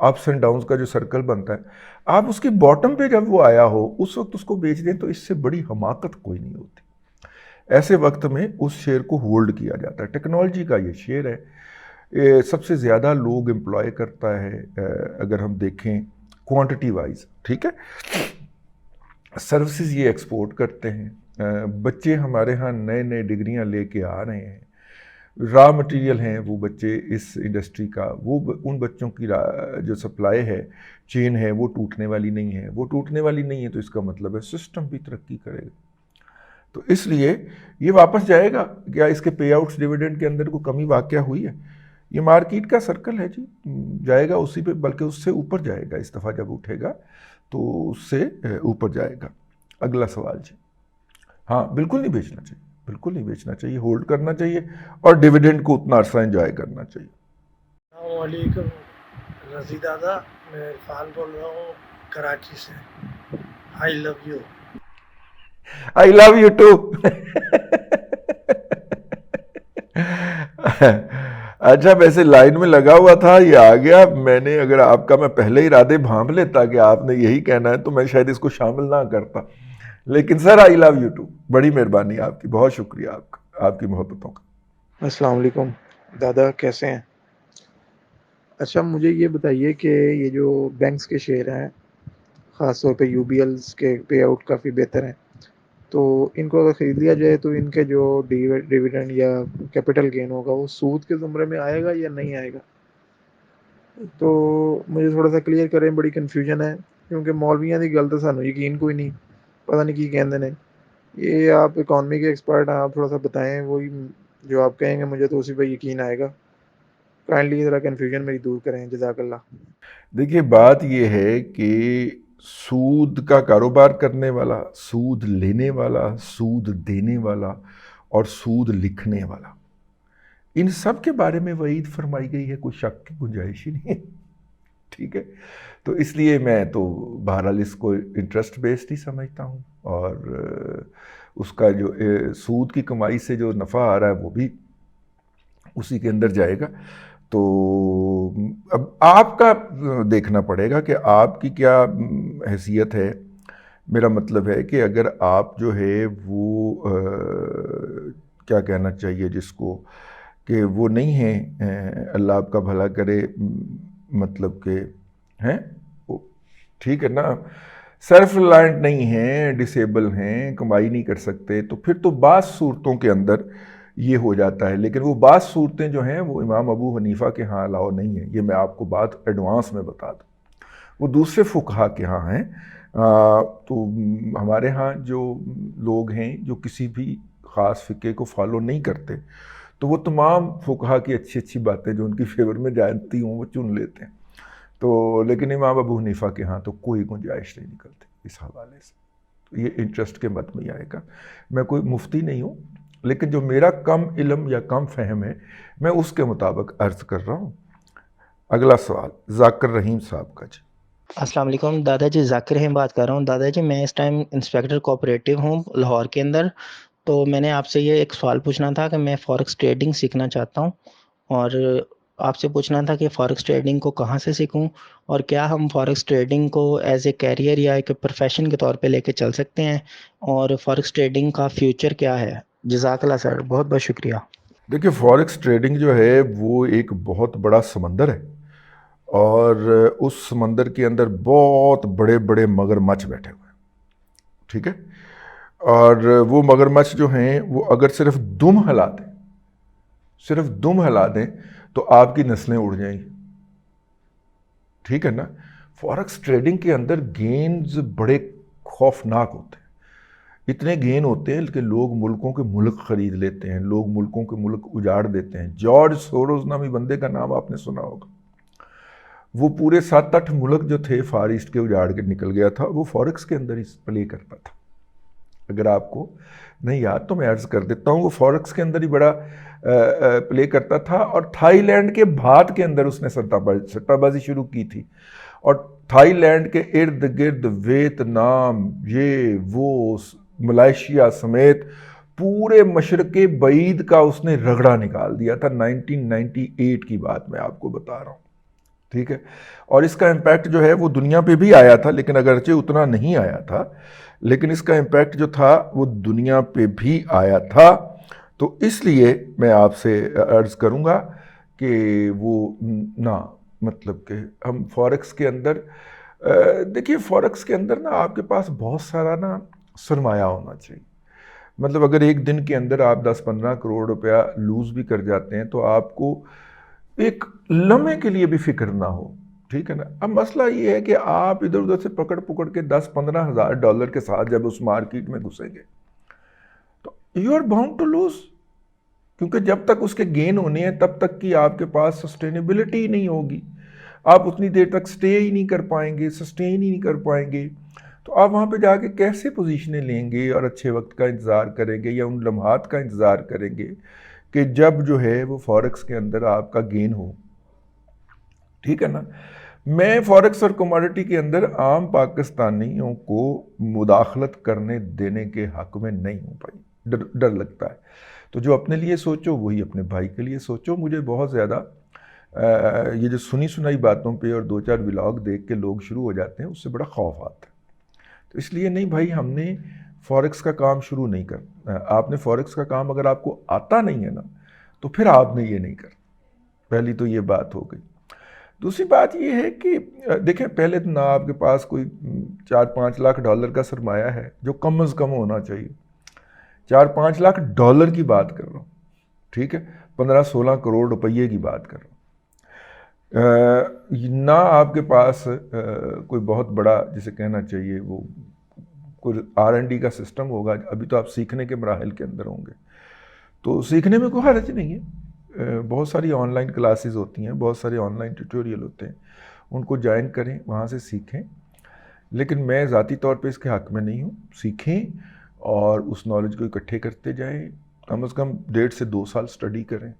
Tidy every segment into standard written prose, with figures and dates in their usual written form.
Ups and downs کا جو circle بنتا ہے، آپ اس کی باٹم پہ جب وہ آیا ہو اس وقت اس کو بیچ دیں تو اس سے بڑی حماقت کوئی نہیں ہوتی۔ ایسے وقت میں اس شیئر کو ہولڈ کیا جاتا ہے۔ ٹیکنالوجی کا یہ شیئر ہے، سب سے زیادہ لوگ امپلائے کرتا ہے اگر ہم دیکھیں کوانٹٹی وائز، ٹھیک ہے، سروسز یہ ایکسپورٹ کرتے ہیں، بچے ہمارے ہاں نئے نئے ڈگریاں لے کے آ رہے ہیں، را مٹیریل ہیں وہ بچے اس انڈسٹری کا، وہ ان بچوں کی جو سپلائی ہے، چین ہے، وہ ٹوٹنے والی نہیں ہے۔ وہ ٹوٹنے والی نہیں ہے تو اس کا مطلب ہے سسٹم بھی ترقی کرے گا، تو اس لیے یہ واپس جائے گا۔ کیا اس کے پے آؤٹس ڈیویڈنڈ کے اندر کوئی کمی واقع ہوئی ہے؟ یہ مارکیٹ کا سرکل ہے جی، جائے گا اسی پہ، بلکہ اس سے اوپر جائے گا اس دفعہ جب اٹھے گا تو اس سے اوپر جائے گا۔ اگلا سوال جی۔ ہاں بالکل نہیں بیچنا چاہیے، بالکل نہیں بیچنا چاہیے، ہولڈ کرنا چاہیے اور ڈیویڈنڈ کو اتنا عرصہ انجوائے کرنا چاہیے۔ السلام علیکم رضی دادا، میں عرفان بول رہا ہوں کراچی سے۔ I love you. I love you too. اچھا ویسے لائن میں لگا ہوا تھا، یہ آ گیا، میں نے اگر آپ کا میں پہلے ارادے بھانپ لیتا کہ آپ نے یہی کہنا ہے تو میں شاید اس کو شامل نہ کرتا، لیکن سر آئی لو یو ٹو، بڑی مہربانی آپ کی، بہت شکریہ آپ کا، آپ کی محبتوں کا۔ السلام علیکم دادا، کیسے ہیں؟ اچھا مجھے یہ بتائیے کہ یہ جو بینکس کے شیئر ہیں، خاص طور پہ یو بی ایلز کے پے آؤٹ کافی بہتر ہیں، تو ان کو اگر خرید لیا جائے تو ان کے جو ڈیویڈنڈ یا کیپٹل گین ہوگا وہ سود کے زمرے میں آئے گا یا نہیں آئے گا؟ تو مجھے تھوڑا سا کلیئر کریں، بڑی کنفیوژن ہے، کیونکہ مولویاں دی گل تو سانو یقین کوئی نہیں، پتہ نہیں کی کہندے نے۔ یہ آپ اکانومی کے ایکسپرٹ ہیں، آپ تھوڑا سا بتائیں، وہی جو آپ کہیں گے مجھے تو اسی پہ یقین آئے گا۔ کائنڈلی ذرا کنفیوژن میری دور کریں، جزاک اللہ۔ دیکھیے بات یہ ہے کہ سود کا کاروبار کرنے والا، سود لینے والا، سود دینے والا اور سود لکھنے والا، ان سب کے بارے میں وعید فرمائی گئی ہے، کوئی شک کی گنجائش ہی نہیں ہے، ٹھیک ہے۔ تو اس لیے میں تو بہرحال اس کو انٹرسٹ بیسڈ ہی سمجھتا ہوں، اور اس کا جو سود کی کمائی سے جو نفع آ رہا ہے وہ بھی اسی کے اندر جائے گا۔ تو اب آپ کا دیکھنا پڑے گا کہ آپ کی کیا حیثیت ہے۔ میرا مطلب ہے کہ اگر آپ جو ہے وہ کیا کہنا چاہیے جس کو کہ وہ نہیں ہیں، اللہ آپ کا بھلا کرے، مطلب کہ ہیں وہ ٹھیک ہے نا، سیلف ریلائنٹ نہیں ہیں، ڈسیبل ہیں، کمائی نہیں کر سکتے، تو پھر تو بعض صورتوں کے اندر یہ ہو جاتا ہے، لیکن وہ بعض صورتیں جو ہیں وہ امام ابو حنیفہ کے ہاں الاؤ نہیں ہیں، یہ میں آپ کو بات ایڈوانس میں بتا دوں، وہ دوسرے فقہا کے ہاں ہیں۔ تو ہمارے ہاں جو لوگ ہیں جو کسی بھی خاص فقہ کو فالو نہیں کرتے تو وہ تمام فقہا کی اچھی اچھی باتیں جو ان کی فیور میں جانتی ہوں وہ چن لیتے ہیں، تو لیکن امام ابو حنیفہ کے ہاں تو کوئی گنجائش نہیں نکلتی اس حوالے سے، تو یہ انٹرسٹ کے مت میں ہی آئے گا۔ میں کوئی مفتی نہیں ہوں، لیکن جو میرا کم علم یا کم فہم ہے میں اس کے مطابق عرض کر رہا ہوں۔ اگلا سوال ذاکر رحیم صاحب کا جی۔ السلام علیکم دادا جی، ذاکر رحیم بات کر رہا ہوں۔ دادا جی میں اس ٹائم انسپیکٹر کوآپریٹو ہوں لاہور کے اندر، تو میں نے آپ سے یہ ایک سوال پوچھنا تھا کہ میں فارکس ٹریڈنگ سیکھنا چاہتا ہوں، اور آپ سے پوچھنا تھا کہ فارکس ٹریڈنگ کو کہاں سے سیکھوں، اور کیا ہم فارکس ٹریڈنگ کو ایز اے کیریئر یا ایک پروفیشن کے طور پہ لے کے چل سکتے ہیں، اور فارکس ٹریڈنگ کا فیوچر کیا ہے؟ جزاک اللہ سر، بہت بہت شکریہ۔ دیکھیے فارکس ٹریڈنگ جو ہے وہ ایک بہت بڑا سمندر ہے، اور اس سمندر کے اندر بہت بڑے بڑے مگرمچھ بیٹھے ہوئے ہیں، ٹھیک ہے، اور وہ مگرمچھ جو ہیں وہ اگر صرف دم ہلا دیں، صرف دم ہلا دیں تو آپ کی نسلیں اڑ جائیں گی، ٹھیک ہے نا۔ فارکس ٹریڈنگ کے اندر گینز بڑے خوفناک ہوتے ہیں، اتنے گین ہوتے ہیں کہ لوگ ملکوں کے ملک خرید لیتے ہیں، لوگ ملکوں کے ملک اجاڑ دیتے ہیں۔ جارج سوروز نامی بندے کا نام آپ نے سنا ہوگا، وہ پورے 7-8 ملک جو تھے فار ایسٹ کے اجاڑ کے نکل گیا تھا، وہ فارکس کے اندر ہی پلے کرتا تھا۔ اگر آپ کو نہیں یاد تو میں عرض کر دیتا ہوں، وہ فارکس کے اندر ہی بڑا پلے کرتا تھا، اور تھائی لینڈ کے بھات کے اندر اس نے سٹہ بازی شروع کی تھی، اور تھائی لینڈ کے ارد گرد ویتنام، یہ وہ ملائیشیا سمیت پورے مشرق بعید کا اس نے رگڑا نکال دیا تھا۔ 1998 کی بات میں آپ کو بتا رہا ہوں، ٹھیک ہے. اور اس کا امپیکٹ جو ہے وہ دنیا پہ بھی آیا تھا، لیکن اگرچہ اتنا نہیں آیا تھا، لیکن اس کا امپیکٹ جو تھا وہ دنیا پہ بھی آیا تھا. تو اس لیے میں آپ سے عرض کروں گا کہ وہ نہ مطلب کہ ہم فوریکس کے اندر دیکھیے، فوریکس کے اندر نا آپ کے پاس بہت سارا نا سرمایہ ہونا چاہیے. مطلب اگر ایک دن کے اندر آپ 10-15 کروڑ روپیہ لوز بھی کر جاتے ہیں تو آپ کو ایک لمحے کے لیے بھی فکر نہ ہو. ٹھیک ہے نا. اب مسئلہ یہ ہے کہ آپ ادھر ادھر سے پکڑ پکڑ کے 10-15 ہزار ڈالر کے ساتھ جب اس مارکیٹ میں گھسیں گے تو you are bound to lose, کیونکہ جب تک اس کے گین ہونے ہیں تب تک کی آپ کے پاس سسٹینیبلٹی ہی نہیں ہوگی. آپ اتنی دیر تک سٹے ہی نہیں کر پائیں گے، سسٹین ہی نہیں کر پائیں گے. تو آپ وہاں پہ جا کے کیسے پوزیشنیں لیں گے اور اچھے وقت کا انتظار کریں گے یا ان لمحات کا انتظار کریں گے کہ جب جو ہے وہ فوریکس کے اندر آپ کا گین ہو. ٹھیک ہے نا. میں فوریکس اور کموڈٹی کے اندر عام پاکستانیوں کو مداخلت کرنے دینے کے حق میں نہیں ہوں بھائی، ڈر لگتا ہے. تو جو اپنے لیے سوچو وہی اپنے بھائی کے لیے سوچو. مجھے بہت زیادہ یہ جو سنی سنائی باتوں پہ اور 2-4 ولاگ دیکھ کے لوگ شروع ہو جاتے ہیں، اس سے بڑا خوف آتا ہے. تو اس لیے نہیں بھائی، ہم نے فوریکس کا کام شروع نہیں کرنا. آپ نے فوریکس کا کام اگر آپ کو آتا نہیں ہے نا تو پھر آپ نے یہ نہیں کرنا. پہلی تو یہ بات ہو گئی. دوسری بات یہ ہے کہ دیکھیں، پہلے تو نہ آپ کے پاس کوئی 4-5 لاکھ ڈالر کا سرمایہ ہے، جو کم از کم ہونا چاہیے. 4-5 لاکھ ڈالر کی بات کر رہا ہوں. ٹھیک ہے. 15-16 کروڑ روپیے کی بات کر رہا ہوں. نہ آپ کے پاس کوئی بہت بڑا جسے کہنا چاہیے وہ کوئی R&D کا سسٹم ہوگا. ابھی تو آپ سیکھنے کے مراحل کے اندر ہوں گے، تو سیکھنے میں کوئی حرج نہیں ہے. بہت ساری آن لائن کلاسز ہوتی ہیں، بہت سارے آن لائن ٹیوٹوریل ہوتے ہیں، ان کو جوائن کریں، وہاں سے سیکھیں. لیکن میں ذاتی طور پہ اس کے حق میں نہیں ہوں. سیکھیں اور اس نالج کو اکٹھے کرتے جائیں. کم از کم 1.5 سے 2 سال سٹڈی کریں،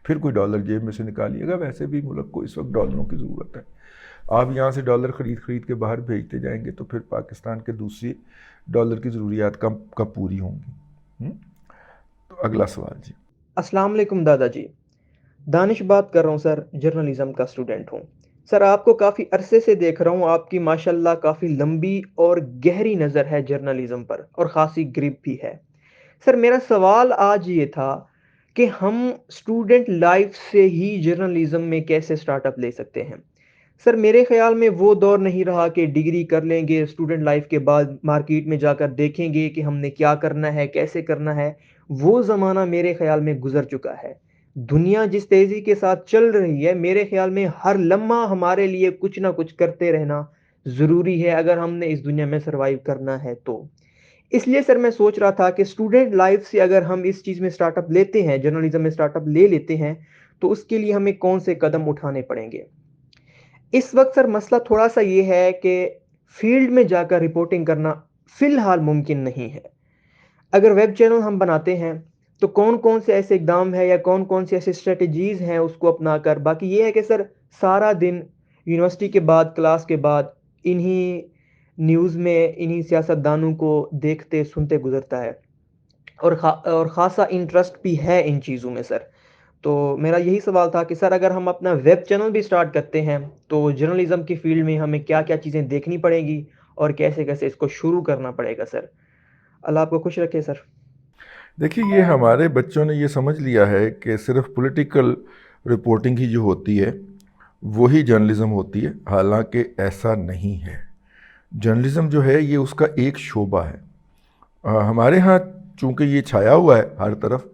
پھر کوئی ڈالر جیب میں سے نکالیے گا. ویسے بھی ملک کو اس وقت ڈالروں کی ضرورت ہے. آپ یہاں سے ڈالر خرید کے باہر بھیجتے جائیں گے تو پھر پاکستان کے دوسری ڈالر کی ضروریات کب پوری ہوں گی. تو اگلا سوال جی. السلام علیکم دادا جی. دانش بات کر رہا ہوں سر، جرنلزم کا اسٹوڈنٹ ہوں. سر آپ کو کافی عرصے سے دیکھ رہا ہوں، آپ کی ماشاءاللہ کافی لمبی اور گہری نظر ہے جرنلزم پر، اور خاصی گرپ بھی ہے. سر میرا سوال آج یہ تھا کہ ہم اسٹوڈنٹ لائف سے ہی جرنلزم میں کیسے سٹارٹ اپ لے سکتے ہیں. سر میرے خیال میں وہ دور نہیں رہا کہ ڈگری کر لیں گے، اسٹوڈنٹ لائف کے بعد مارکیٹ میں جا کر دیکھیں گے کہ ہم نے کیا کرنا ہے، کیسے کرنا ہے. وہ زمانہ میرے خیال میں گزر چکا ہے. دنیا جس تیزی کے ساتھ چل رہی ہے، میرے خیال میں ہر لمحہ ہمارے لیے کچھ نہ کچھ کرتے رہنا ضروری ہے اگر ہم نے اس دنیا میں سروائیو کرنا ہے تو. اس لیے سر میں سوچ رہا تھا کہ اسٹوڈنٹ لائف سے اگر ہم اس چیز میں سٹارٹ اپ لیتے ہیں، جرنلزم میں سٹارٹ اپ لے لیتے ہیں، تو اس کے لیے ہمیں کون سے قدم اٹھانے پڑیں گے. اس وقت سر مسئلہ تھوڑا سا یہ ہے کہ فیلڈ میں جا کر رپورٹنگ کرنا فی الحال ممکن نہیں ہے. اگر ویب چینل ہم بناتے ہیں تو کون کون سے ایسے اقدام ہیں یا کون کون سے ایسے اسٹریٹجیز ہیں اس کو اپنا کر. باقی یہ ہے کہ سر سارا دن یونیورسٹی کے بعد، کلاس کے بعد انہی نیوز میں انہی سیاست دانوں کو دیکھتے سنتے گزرتا ہے، اور خاصا انٹرسٹ بھی ہے ان چیزوں میں سر. تو میرا یہی سوال تھا کہ سر اگر ہم اپنا ویب چینل بھی سٹارٹ کرتے ہیں تو جرنلزم کی فیلڈ میں ہمیں کیا کیا چیزیں دیکھنی پڑیں گی اور کیسے کیسے اس کو شروع کرنا پڑے گا سر. اللہ آپ کو خوش رکھے سر. دیکھیے، یہ ہمارے بچوں نے یہ سمجھ لیا ہے کہ صرف پولیٹیکل رپورٹنگ ہی جو ہوتی ہے وہی جرنلزم ہوتی ہے، حالانکہ ایسا نہیں ہے. جرنلزم جو ہے یہ اس کا ایک شعبہ ہے. ہمارے ہاں چونکہ یہ چھایا ہوا ہے ہر طرف،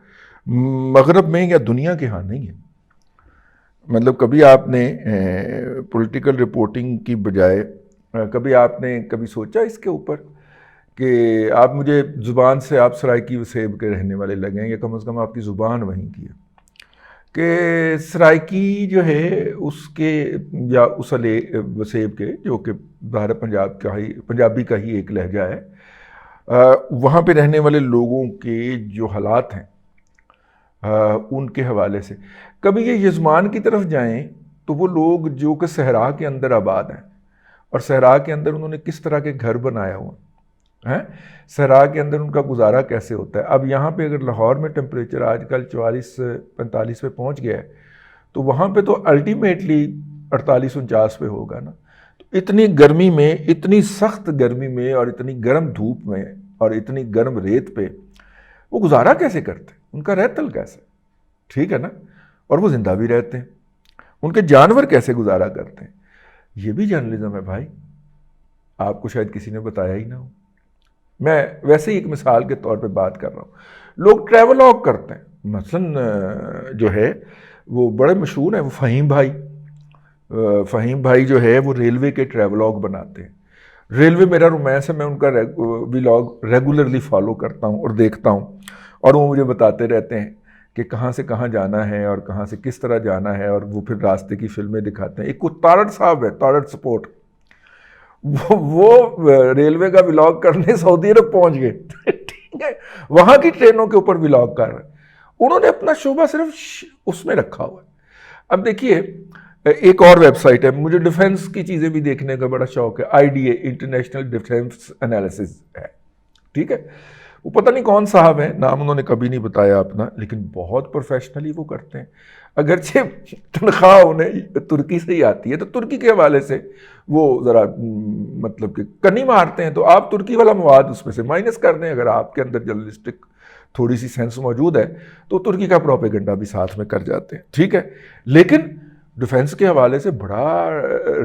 مغرب میں یا دنیا کے ہاں نہیں ہے. مطلب کبھی آپ نے پولیٹیکل رپورٹنگ کی بجائے کبھی آپ نے سوچا اس کے اوپر کہ آپ مجھے زبان سے آپ سرائیکی وسیب کے رہنے والے لگیں، یا کم از کم آپ کی زبان وہیں کی ہے کہ سرائیکی جو ہے اس کے یا اسلے وسیب کے، جو کہ ظاہر پنجابی کا ہی ایک لہجہ ہے، وہاں پہ رہنے والے لوگوں کے جو حالات ہیں ان کے حوالے سے. کبھی یہ یزمان کی طرف جائیں تو وہ لوگ جو کہ صحرا کے اندر آباد ہیں، اور صحرا کے اندر انہوں نے کس طرح کے گھر بنایا ہوا ہیں، صحرا کے اندر ان کا گزارا کیسے ہوتا ہے. اب یہاں پہ اگر لاہور میں ٹیمپریچر آج کل 44-45 پہ پہنچ گیا ہے تو وہاں پہ تو الٹیمیٹلی 48-49 پہ ہوگا نا. تو اتنی گرمی میں, اتنی سخت گرمی میں اور اتنی گرم دھوپ میں اور اتنی گرم ریت پہ وہ گزارا کیسے کرتے, ان کا رہتل کیسے, ٹھیک ہے نا, اور وہ زندہ بھی رہتے ہیں, ان کے جانور کیسے گزارا کرتے ہیں. یہ بھی جرنلزم ہے بھائی, آپ کو شاید کسی نے بتایا ہی نہ ہو. میں ویسے ہی ایک مثال کے طور پہ بات کر رہا ہوں. لوگ ٹریولاگ کرتے ہیں, مثلا جو ہے وہ بڑے مشہور ہیں, وہ فہیم بھائی جو ہے وہ ریلوے کے ٹریولاگ بناتے ہیں. ریلوے میرا رومانس ہے, میں ان کا ولاگ ریگولرلی فالو کرتا ہوں اور دیکھتا ہوں, اور وہ مجھے بتاتے رہتے ہیں کہ کہاں سے کہاں جانا ہے اور کہاں سے کس طرح جانا ہے, اور وہ پھر راستے کی فلمیں دکھاتے ہیں. ایک کو تارڑ صاحب ہے, تارڑ سپورٹ, وہ ریلوے کا ولاگ کرنے سعودی عرب پہنچ گئے, ٹھیک ہے, وہاں کی ٹرینوں کے اوپر ولاگ کر رہے ہیں. انہوں نے اپنا شعبہ صرف اس میں رکھا ہوا ہے. اب دیکھیے ایک اور ویب سائٹ ہے, مجھے ڈیفنس کی چیزیں بھی دیکھنے کا بڑا شوق ہے, IDA انٹرنیشنل ڈیفنس انالیسز ہے, ٹھیک ہے. وہ پتہ نہیں کون صاحب ہیں, نام انہوں نے کبھی نہیں بتایا اپنا, لیکن بہت پروفیشنلی وہ کرتے ہیں. اگرچہ تنخواہ انہیں ترکی سے ہی آتی ہے, تو ترکی کے حوالے سے وہ ذرا مطلب کہ کنی مارتے ہیں, تو آپ ترکی والا مواد اس میں سے مائنس کر دیں. اگر آپ کے اندر جرنلسٹک تھوڑی سی سینس موجود ہے تو ترکی کا پروپیگنڈا بھی ساتھ میں کر جاتے ہیں, ٹھیک ہے. لیکن ڈیفنس کے حوالے سے بڑا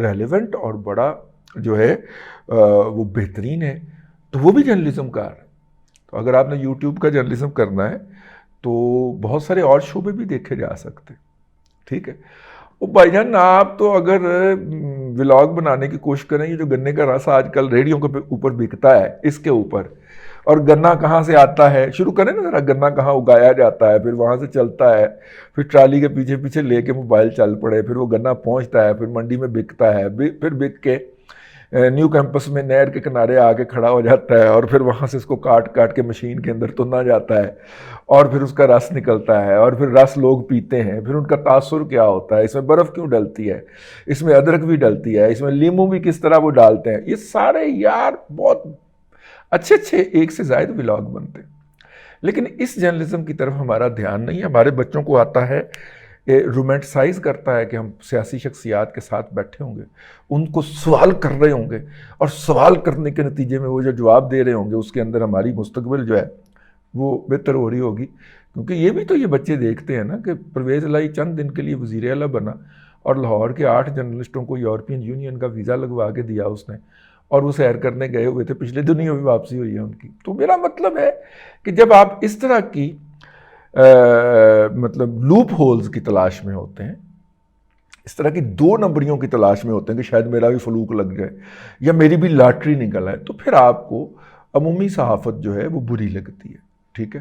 ریلیونٹ اور بڑا جو ہے وہ بہترین ہے, تو وہ بھی جرنلزم کار ہے. تو اگر آپ نے یوٹیوب کا جرنلزم کرنا ہے تو بہت سارے اور شعبے بھی دیکھے جا سکتے, ٹھیک ہے. وہ بھائی جان آپ تو اگر ولاگ بنانے کی کوشش کریں, یہ جو گنے کا رس آج کل ریڈیو کے اوپر بکتا ہے, اس کے اوپر, اور گنا کہاں سے آتا ہے شروع کریں نا ذرا, گنا کہاں اگایا جاتا ہے, پھر وہاں سے چلتا ہے, پھر ٹرالی کے پیچھے پیچھے لے کے موبائل چل پڑے, پھر وہ گنا پہنچتا ہے, پھر منڈی میں بکتا ہے, پھر بک کے نیو کیمپس میں نہر کے کنارے آ کے کھڑا ہو جاتا ہے, اور پھر وہاں سے اس کو کاٹ کاٹ کے مشین کے اندر تنا جاتا ہے, اور پھر اس کا رس نکلتا ہے, اور پھر رس لوگ پیتے ہیں. پھر ان کا تاثر کیا ہوتا ہے, اس میں برف کیوں ڈلتی ہے, اس میں ادرک بھی ڈلتی ہے, اس میں لیمو بھی کس طرح وہ ڈالتے ہیں. یہ سارے یار بہت اچھے ایک سے زائد ولاگ بنتے ہیں. لیکن اس جرنلزم کی طرف ہمارا دھیان نہیں ہے. ہمارے بچوں کو آتا ہے, رومانٹسائز کرتا ہے کہ ہم سیاسی شخصیات کے ساتھ بیٹھے ہوں گے, ان کو سوال کر رہے ہوں گے, اور سوال کرنے کے نتیجے میں وہ جو جواب دے رہے ہوں گے اس کے اندر ہماری مستقبل جو ہے وہ بہتر ہو رہی ہوگی. کیونکہ یہ بھی تو یہ بچے دیکھتے ہیں نا کہ پرویز الہی چند دن کے لیے وزیر اعلیٰ بنا, اور لاہور کے 8 جرنلسٹوں کو یورپین یونین کا ویزا لگوا کے دیا اس نے, اور وہ سیر کرنے گئے ہوئے تھے, پچھلے دنوں بھی واپسی ہوئی ہے ان کی. تو میرا مطلب ہے کہ جب آپ اس طرح کی مطلب لوپ ہولز کی تلاش میں ہوتے ہیں, اس طرح کی 2 نمبریوں کی تلاش میں ہوتے ہیں کہ شاید میرا بھی فلوک لگ جائے یا میری بھی لاٹری نکل آئے, تو پھر آپ کو عمومی صحافت جو ہے وہ بری لگتی ہے, ٹھیک ہے.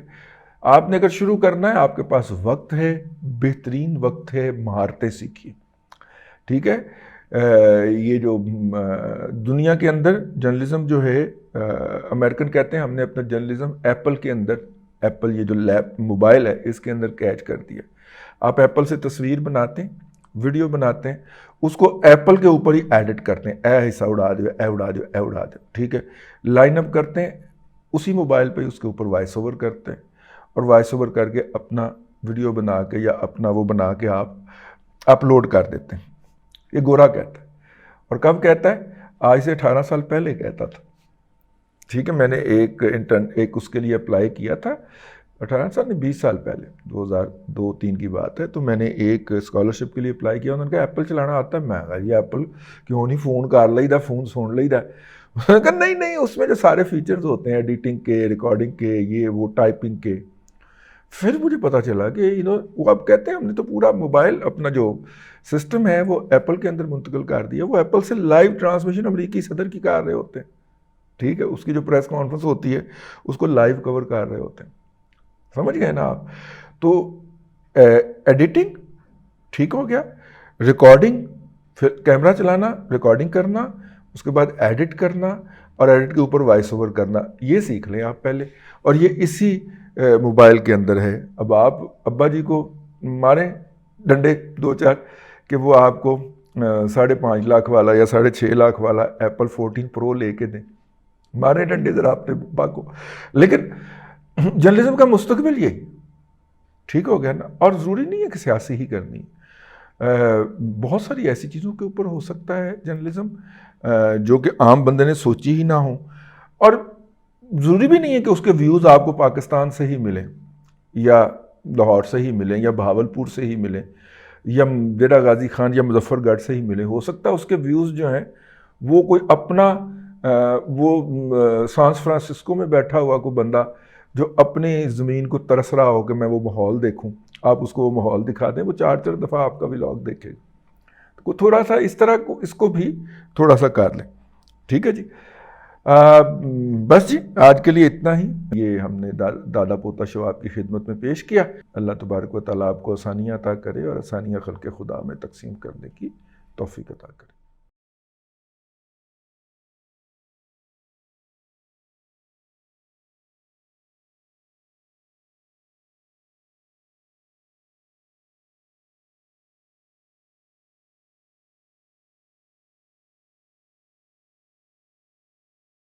آپ نے اگر شروع کرنا ہے, آپ کے پاس وقت ہے, بہترین وقت ہے, مہارتیں سیکھیے, ٹھیک ہے. یہ جو دنیا کے اندر جرنلزم جو ہے, امریکن کہتے ہیں ہم نے اپنا جرنلزم ایپل کے اندر, ایپل یہ جو موبائل ہے اس کے اندر کیچ کر دیا. آپ ایپل سے تصویر بناتے ہیں, ویڈیو بناتے ہیں, اس کو ایپل کے اوپر ہی ایڈٹ کرتے ہیں, اے حصہ اڑا دو, اے اڑا دو, اے اڑا دو, ٹھیک ہے. لائن اپ کرتے ہیں, اسی موبائل پہ اس کے اوپر وائس اوور کرتے ہیں, اور وائس اوور کر کے اپنا ویڈیو بنا کے یا اپنا وہ بنا کے آپ اپلوڈ کر دیتے ہیں. یہ گورا کہتا ہے. اور کب کہتا ہے؟ آج سے 18 سال پہلے کہتا تھا, ٹھیک ہے. میں نے ایک اس کے لیے اپلائی کیا تھا 18 سال نہیں 20 سال پہلے, 2002-3 کی بات ہے. تو میں نے ایک اسکالرشپ کے لیے اپلائی کیا, انہوں نے کہا ایپل چلانا آتا ہے. میں کہا یہ ایپل کیوں نہیں, فون کر لئی دا, فون سن لئی دا. انہوں نے کہا نہیں اس میں جو سارے فیچرز ہوتے ہیں ایڈیٹنگ کے, ریکارڈنگ کے, یہ وہ ٹائپنگ کے. پھر مجھے پتا چلا کہ وہ اب کہتے ہیں ہم نے تو پورا موبائل اپنا جو سسٹم ہے وہ ایپل کے اندر منتقل کر دیا. وہ ایپل سے لائیو ٹرانسمیشن امریکی صدر کی کر رہے ہوتے ہیں, ٹھیک ہے. اس کی جو پریس کانفرنس ہوتی ہے اس کو لائیو کور کر رہے ہوتے ہیں, سمجھ گئے نا آپ. تو ایڈیٹنگ ٹھیک ہو گیا, ریکارڈنگ, پھر کیمرہ چلانا, ریکارڈنگ کرنا, اس کے بعد ایڈٹ کرنا, اور ایڈٹ کے اوپر وائس اوور کرنا, یہ سیکھ لیں آپ پہلے. اور یہ اسی موبائل کے اندر ہے. اب آپ ابا جی کو ماریں ڈنڈے 2-4 کہ وہ آپ کو 5.5 لاکھ والا یا 6.5 لاکھ والا ایپل 14 پرو لے کے دیں, مارے ڈنڈے ذرا اپنے ابا کو. لیکن جرنلزم کا مستقبل یہی, ٹھیک ہو گیا نا. اور ضروری نہیں ہے کہ سیاسی ہی کرنی, بہت ساری ایسی چیزوں کے اوپر ہو سکتا ہے جرنلزم جو کہ عام بندے نے سوچی ہی نہ ہوں، اور ضروری بھی نہیں ہے کہ اس کے ویوز آپ کو پاکستان سے ہی ملیں یا لاہور سے ہی ملیں یا بہاولپور سے ہی ملیں یا ڈیرہ غازی خان یا مظفر گڑھ سے ہی ملیں. ہو سکتا ہے اس کے ویوز جو ہیں وہ کوئی اپنا وہ سان فرانسسکو میں بیٹھا ہوا کوئی بندہ جو اپنی زمین کو ترس رہا ہو کہ میں وہ ماحول دیکھوں، آپ اس کو وہ ماحول دکھا دیں، وہ 4 دفعہ آپ کا ولاگ دیکھے گا. تو تھوڑا سا اس طرح کو اس کو بھی تھوڑا سا کر لیں. ٹھیک ہے جی. بس جی آج کے لیے اتنا ہی. یہ ہم نے دادا پوتا شو آپ کی خدمت میں پیش کیا. اللہ تبارک و تعالیٰ آپ کو آسانیاں عطا کرے اور آسانیاں خلق خدا میں تقسیم کرنے کی توفیق عطا کرے.